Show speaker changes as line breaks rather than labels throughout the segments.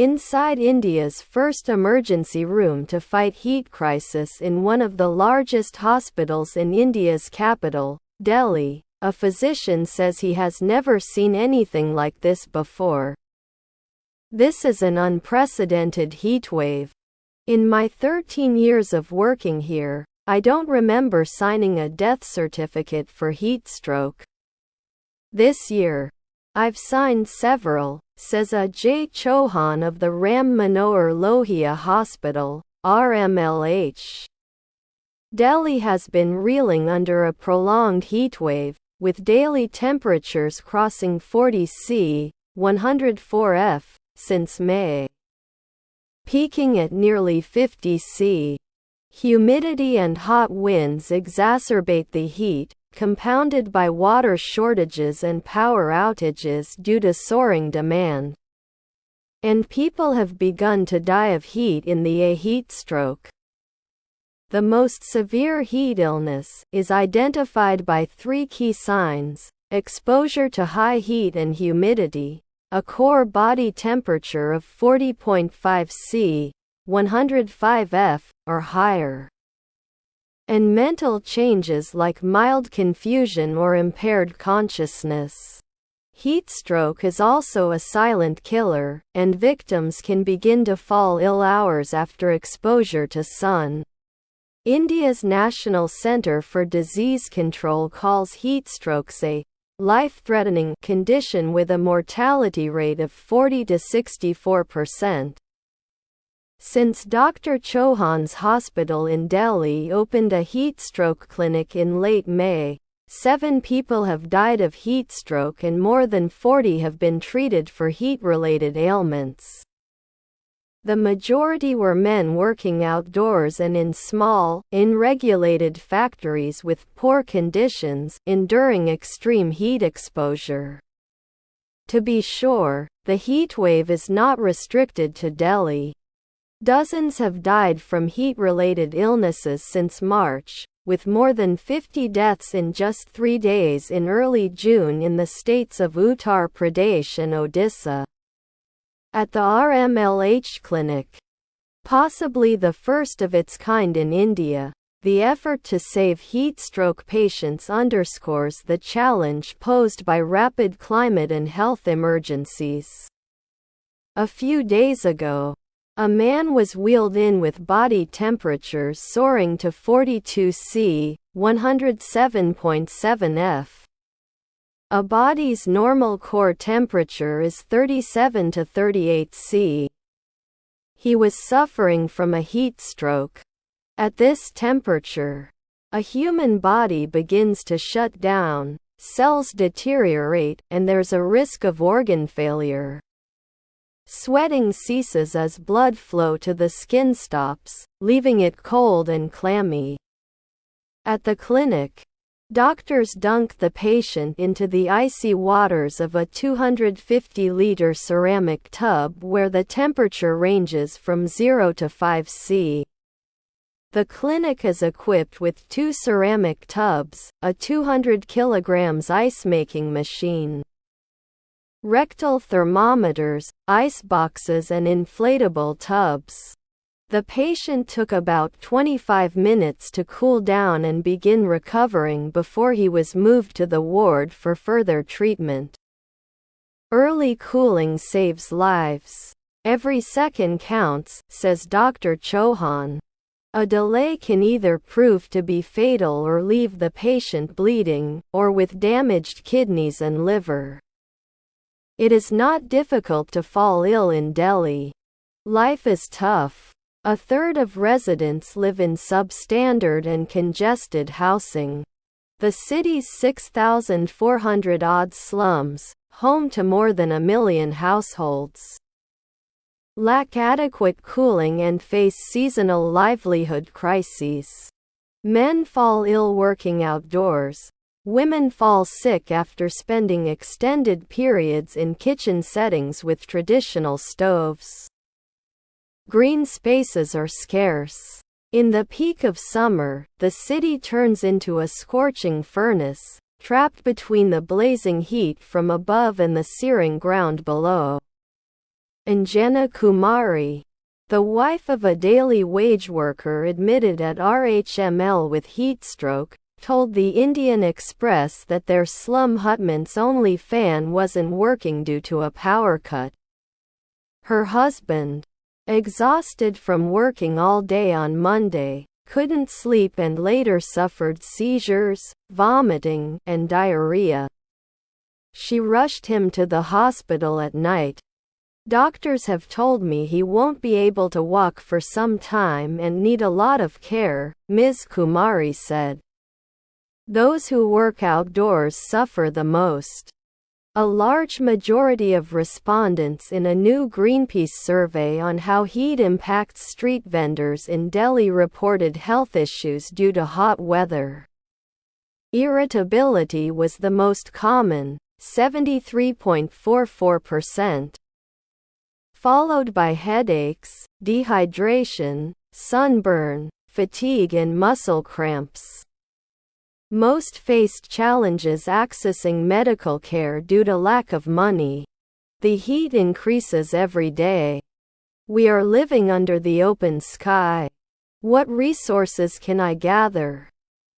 inside India's first emergency room to fight heat crisis in one of the largest hospitals in India's capital, Delhi, a physician says he has never seen anything like this before. This is an unprecedented heatwave. In my 13 years of working here, I don't remember signing a death certificate for heat stroke. This year, I've signed several, says Ajay Chauhanın of the Ram Manohar Lohia Hospital, RMLH. Delhi has been reeling under a prolonged heatwave, with daily temperatures crossing 40 C, 104 F, since May, peaking at nearly 50 C. Humidity and hot winds exacerbate the heat, compounded by water shortages and power outages due to soaring demand. And people have begun to die of heat in the heat stroke. The most severe heat illness is identified by 3 key signs: exposure to high heat and humidity, a core body temperature of 40.5 C, 105 F, or higher, and mental changes like mild confusion or impaired consciousness. Heat stroke is also a silent killer, and victims can begin to fall ill hours after exposure to sun. India's National Centre for Disease Control calls heat strokes a life-threatening condition with a mortality rate of 40 to 64%. Since Dr. Chauhan's hospital in Delhi opened a heat stroke clinic in late May, 7 people have died of heat stroke and more than 40 have been treated for heat-related ailments. The majority were men working outdoors and in small, unregulated factories with poor conditions, enduring extreme heat exposure. To be sure, the heat wave is not restricted to Delhi. Dozens have died from heat-related illnesses since March, with more than 50 deaths in just 3 days in early June in the states of Uttar Pradesh and Odisha. At the RMLH clinic, possibly the first of its kind in India, the effort to save heat stroke patients underscores the challenge posed by rapid climate and health emergencies. A few days ago, a man was wheeled in with body temperatures soaring to 42 C, 107.7 F. A body's normal core temperature is 37 to 38 C. He was suffering from a heat stroke. At this temperature, a human body begins to shut down, cells deteriorate, and there's a risk of organ failure. Sweating ceases as blood flow to the skin stops, leaving it cold and clammy. At the clinic, doctors dunk the patient into the icy waters of a 250-liter ceramic tub where the temperature ranges from 0 to 5 C. The clinic is equipped with 2 ceramic tubs, a 200 kg ice-making machine, rectal thermometers, ice boxes and inflatable tubs. The patient took about 25 minutes to cool down and begin recovering before he was moved to the ward for further treatment. Early cooling saves lives. Every second counts, says Dr. Chauhanın. A delay can either prove to be fatal or leave the patient bleeding, or with damaged kidneys and liver. It is not difficult to fall ill in Delhi. Life is tough. A third of residents live in substandard and congested housing. The city's 6,400-odd slums, home to more than 1 million households, lack adequate cooling and face seasonal livelihood crises. Men fall ill working outdoors. Women fall sick after spending extended periods in kitchen settings with traditional stoves. Green spaces are scarce. In the peak of summer, the city turns into a scorching furnace, trapped between the blazing heat from above and the searing ground below. Anjana Kumari, the wife of a daily wage worker admitted at RHML with heatstroke, told the Indian Express that their slum hutman's only fan wasn't working due to a power cut. Her husband, exhausted from working all day on Monday, couldn't sleep and later suffered seizures, vomiting, and diarrhea. She rushed him to the hospital at night. Doctors have told me he won't be able to walk for some time and need a lot of care, Ms. Kumari said. Those who work outdoors suffer the most. A large majority of respondents in a new Greenpeace survey on how heat impacts street vendors in Delhi reported health issues due to hot weather. Irritability was the most common, 73.44%, followed by headaches, dehydration, sunburn, fatigue and muscle cramps. Most faced challenges accessing medical care due to lack of money. The heat increases every day. We are living under the open sky. What resources can I gather?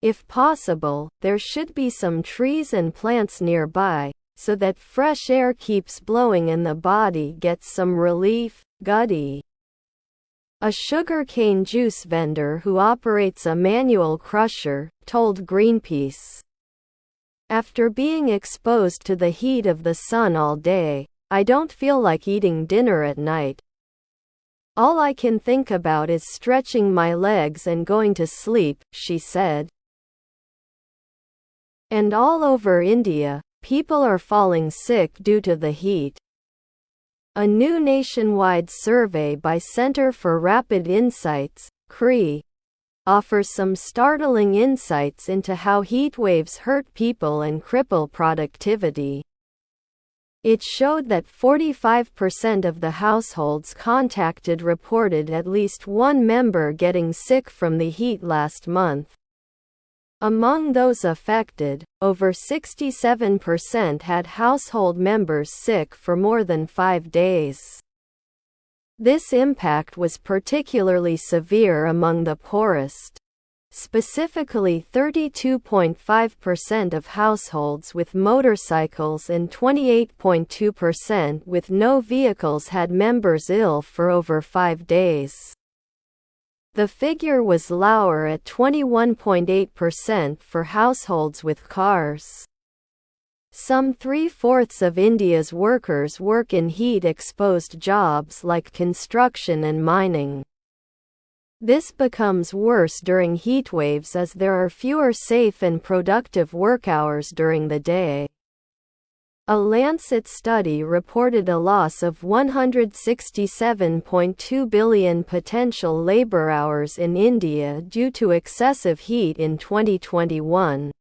If possible, there should be some trees and plants nearby, so that fresh air keeps blowing and the body gets some relief. Gutty, a sugarcane juice vendor who operates a manual crusher, told Greenpeace. After being exposed to the heat of the sun all day, I don't feel like eating dinner at night. All I can think about is stretching my legs and going to sleep, she said. And all over India, people are falling sick due to the heat. A new nationwide survey by Center for Rapid Insights, CRI, offers some startling insights into how heat waves hurt people and cripple productivity. It showed that 45% of the households contacted reported at least one member getting sick from the heat last month. Among those affected, over 67% had household members sick for more than 5 days. This impact was particularly severe among the poorest. Specifically, 32.5% of households with motorcycles and 28.2% with no vehicles had members ill for over 5 days. The figure was lower at 21.8% for households with cars. Some 3/4 of India's workers work in heat-exposed jobs like construction and mining. This becomes worse during heatwaves as there are fewer safe and productive work hours during the day. A Lancet study reported a loss of 167.2 billion potential labor hours in India due to excessive heat in 2021.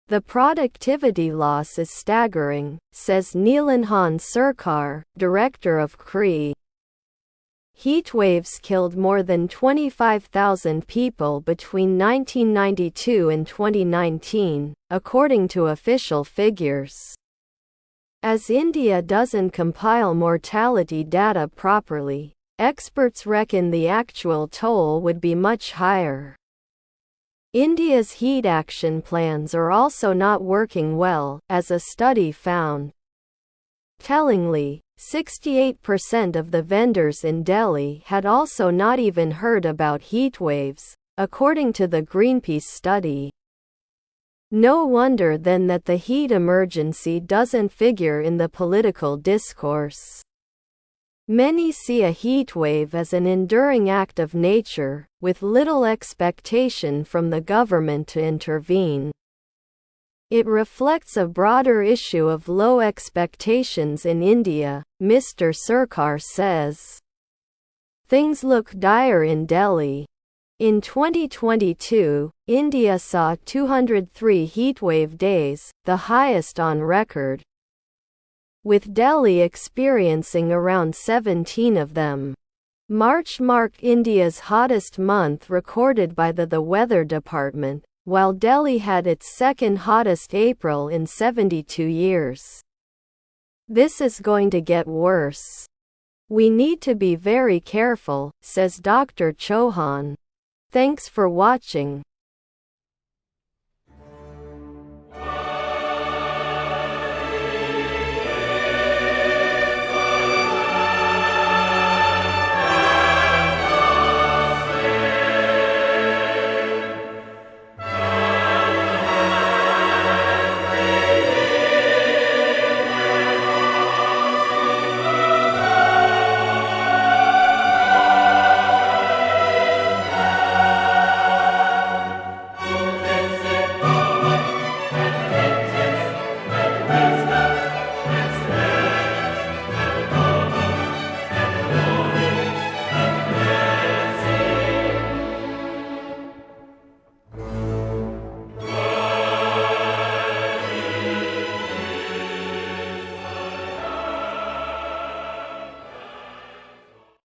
The productivity loss is staggering, says Neelanjan Sarkar, director of CRI. Heatwaves killed more than 25,000 people between 1992 and 2019, according to official figures. As India doesn't compile mortality data properly, experts reckon the actual toll would be much higher. India's heat action plans are also not working well, as a study found. Tellingly, 68% of the vendors in Delhi had also not even heard about heatwaves, according to the Greenpeace study. No wonder then that the heat emergency doesn't figure in the political discourse. Many see a heatwave as an enduring act of nature, with little expectation from the government to intervene. It reflects a broader issue of low expectations in India, Mr. Sarkar says. Things look dire in Delhi. In 2022, India saw 203 heatwave days, the highest on record, with Delhi experiencing around 17 of them. March marked India's hottest month recorded by the Weather Department, while Delhi had its second hottest April in 72 years. This is going to get worse. We need to be very careful, says Dr. Chauhan. Thanks for watching.